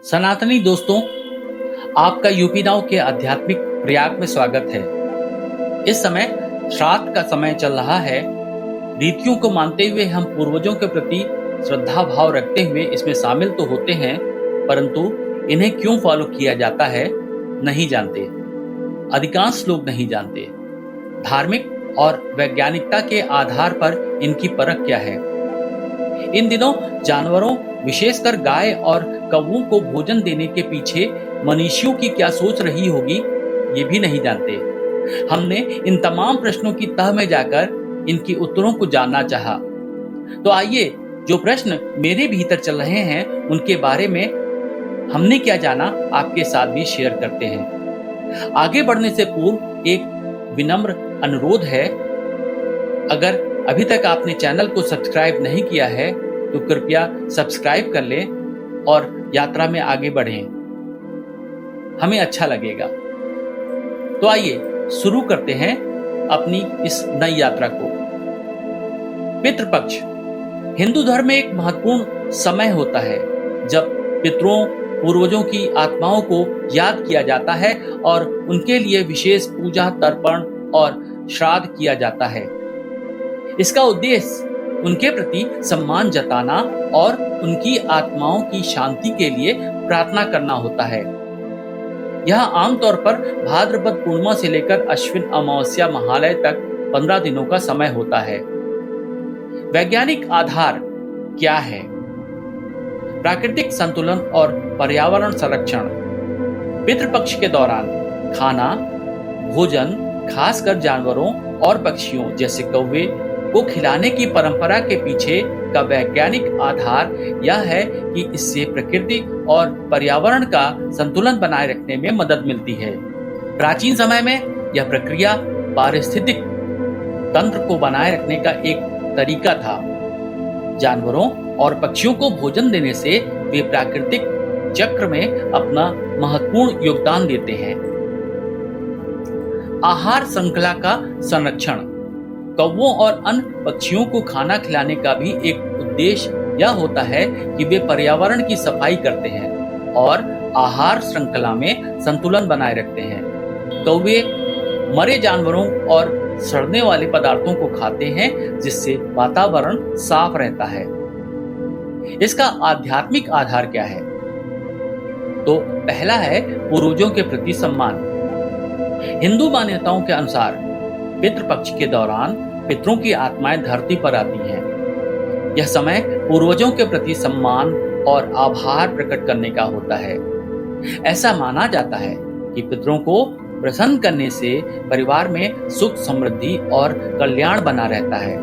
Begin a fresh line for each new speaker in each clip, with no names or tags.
सनातनी दोस्तों, आपका यूपी नाउ के आध्यात्मिक प्रयाग में स्वागत है। इस समय श्राद्ध का समय चल रहा है। रीतियों को मानते हुए हम पूर्वजों के प्रति श्रद्धा भाव रखते हुए इसमें शामिल तो होते हैं, परंतु इन्हें क्यों फॉलो किया जाता है नहीं जानते। अधिकांश लोग नहीं जानते। धार्मिक और वैज्ञानिकता के आधार पर इनकी परख क्या है। इन दिनों जानवरों, विशेषकर गाय और कौवों को भोजन देने के पीछे मनीषियों की क्या सोच रही होगी, ये भी नहीं जानते। हमने इन तमाम प्रश्नों की तह में जाकर इनके उत्तरों को जानना चाहा। तो आइए, जो प्रश्न मेरे भीतर चल रहे हैं उनके बारे में हमने क्या जाना आपके साथ भी शेयर करते हैं। आगे बढ़ने से पूर्व एक विनम्र अनुरोध है, अगर अभी तक आपने चैनल को सब्सक्राइब नहीं किया है तो कृपया सब्सक्राइब कर लें और यात्रा में आगे बढ़ें, हमें अच्छा लगेगा। तो आइए शुरू करते हैं अपनी इस नई यात्रा को। पितृपक्ष हिंदू धर्म में एक महत्वपूर्ण समय होता है जब पितरों, पूर्वजों की आत्माओं को याद किया जाता है और उनके लिए विशेष पूजा, तर्पण और श्राद्ध किया जाता है। इसका उद्देश्य उनके प्रति सम्मान जताना और उनकी आत्माओं की शांति के लिए प्रार्थना करना होता है। यह आमतौर पर भाद्रपद पूर्णिमा से लेकर अश्विन अमावस्या महालय तक 15 दिनों का समय होता है। वैज्ञानिक आधार क्या है? प्राकृतिक संतुलन और पर्यावरण संरक्षण। पितृपक्ष के दौरान खाना, भोजन, खासकर जानवरों और पक्षियों जैसे कौवे को खिलाने की परंपरा के पीछे का वैज्ञानिक आधार यह है कि इससे प्रकृति और पर्यावरण का संतुलन बनाए रखने में मदद मिलती है। प्राचीन समय में यह प्रक्रिया पारिस्थितिक तंत्र को बनाए रखने का एक तरीका था। जानवरों और पक्षियों को भोजन देने से वे प्राकृतिक चक्र में अपना महत्वपूर्ण योगदान देते हैं। आहार श्रृंखला का संरक्षण। कौवों और अन्य पक्षियों को खाना खिलाने का भी एक उद्देश्य यह होता है कि वे पर्यावरण की सफाई करते हैं और आहार श्रृंखला में संतुलन बनाए रखते हैं। कौवे मरे जानवरों और सड़ने वाले पदार्थों को खाते हैं, जिससे वातावरण साफ रहता है। इसका आध्यात्मिक आधार क्या है? तो पहला है पूर्वजों के प्रति सम्मान। हिंदू मान्यताओं के अनुसार पितृपक्ष के दौरान पितरों की आत्माएं धरती पर आती हैं। यह समय पूर्वजों के प्रति सम्मान और आभार प्रकट करने का होता है। ऐसा माना जाता है कि पितरों को प्रसन्न करने से परिवार में सुख, समृद्धि और कल्याण बना रहता है।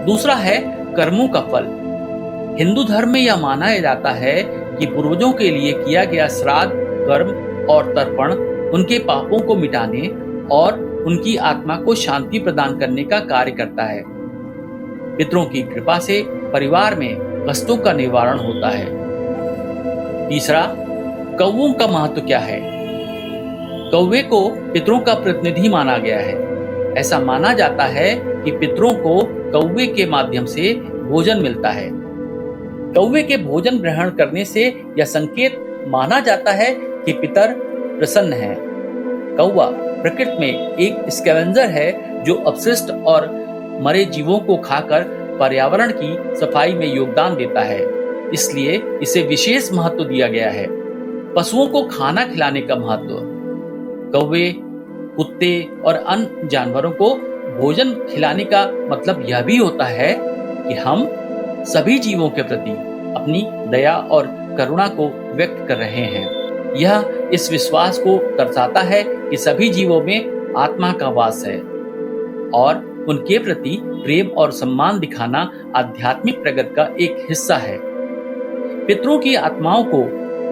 दूसरा है कर्मों का फल। हिंदू धर्म में यह माना जाता है कि पूर्वजों के लिए किया गया श्राद्ध, कर्म और तर्पण उनके पापों को मिटाने और उनकी आत्मा को शांति प्रदान करने का कार्य करता है। पितरों की कृपा से परिवार में कष्टों का निवारण होता है। तीसरा, कौवों का महत्व क्या है? कौवे को पितरों का प्रतिनिधि माना गया है। ऐसा माना जाता है कि पितरों को कौवे के माध्यम से भोजन मिलता है। कौवे के भोजन ग्रहण करने से यह संकेत माना जाता है कि पितर प्रसन्न है। कौवा प्रकृति में एक स्कैवेंजर है जो अपशिष्ट और मरे जीवों को खाकर पर्यावरण की सफाई में योगदान देता है, इसलिए इसे विशेष महत्व दिया गया है। पशुओं को खाना खिलाने का महत्व। कौवे, कुत्ते और अन्य जानवरों को भोजन खिलाने का मतलब यह भी होता है कि हम सभी जीवों के प्रति अपनी दया और करुणा को व्यक्त कर रहे हैं। यह इस विश्वास को दर्शाता है कि सभी जीवों में आत्मा का वास है और उनके प्रति प्रेम और सम्मान दिखाना आध्यात्मिक प्रगति का एक हिस्सा है। पितरों की आत्माओं को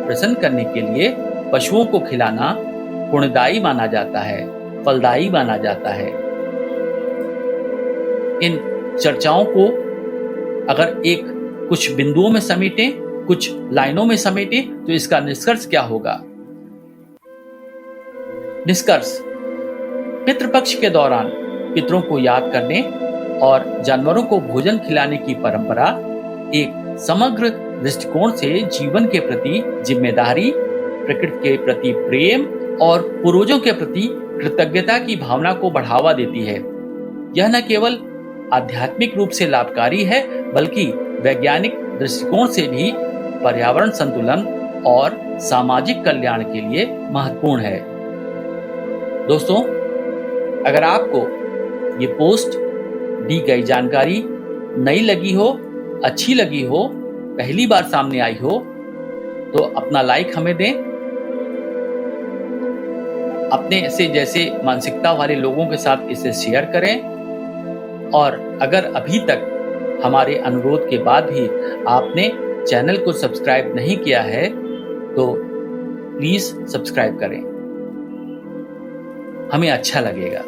प्रसन्न करने के लिए पशुओं को खिलाना पुण्यदायी माना जाता है, फलदायी माना जाता है। इन चर्चाओं को अगर एक कुछ बिंदुओं में समेटें, कुछ लाइनों में समेटें, तो इसका निष्कर्ष क्या होगा? निष्कर्ष: पितृपक्ष के दौरान पितरों को याद करने और जानवरों को भोजन खिलाने की परंपरा एक समग्र दृष्टिकोण से जीवन के प्रति जिम्मेदारी, प्रकृति के प्रति प्रेम और पूर्वजों के प्रति कृतज्ञता की भावना को बढ़ावा देती है। यह न केवल आध्यात्मिक रूप से लाभकारी है, बल्कि वैज्ञानिक दृष्टिकोण से भी पर्यावरण संतुलन और सामाजिक कल्याण के लिए महत्वपूर्ण है। दोस्तों, अगर आपको ये पोस्ट दी गई जानकारी नई लगी हो, अच्छी लगी हो, पहली बार सामने आई हो, तो अपना लाइक हमें दें। अपने से जैसे मानसिकता वाले लोगों के साथ इसे शेयर करें। और अगर अभी तक हमारे अनुरोध के बाद भी आपने चैनल को सब्सक्राइब नहीं किया है, तो प्लीज सब्सक्राइब करें, हमें अच्छा लगेगा।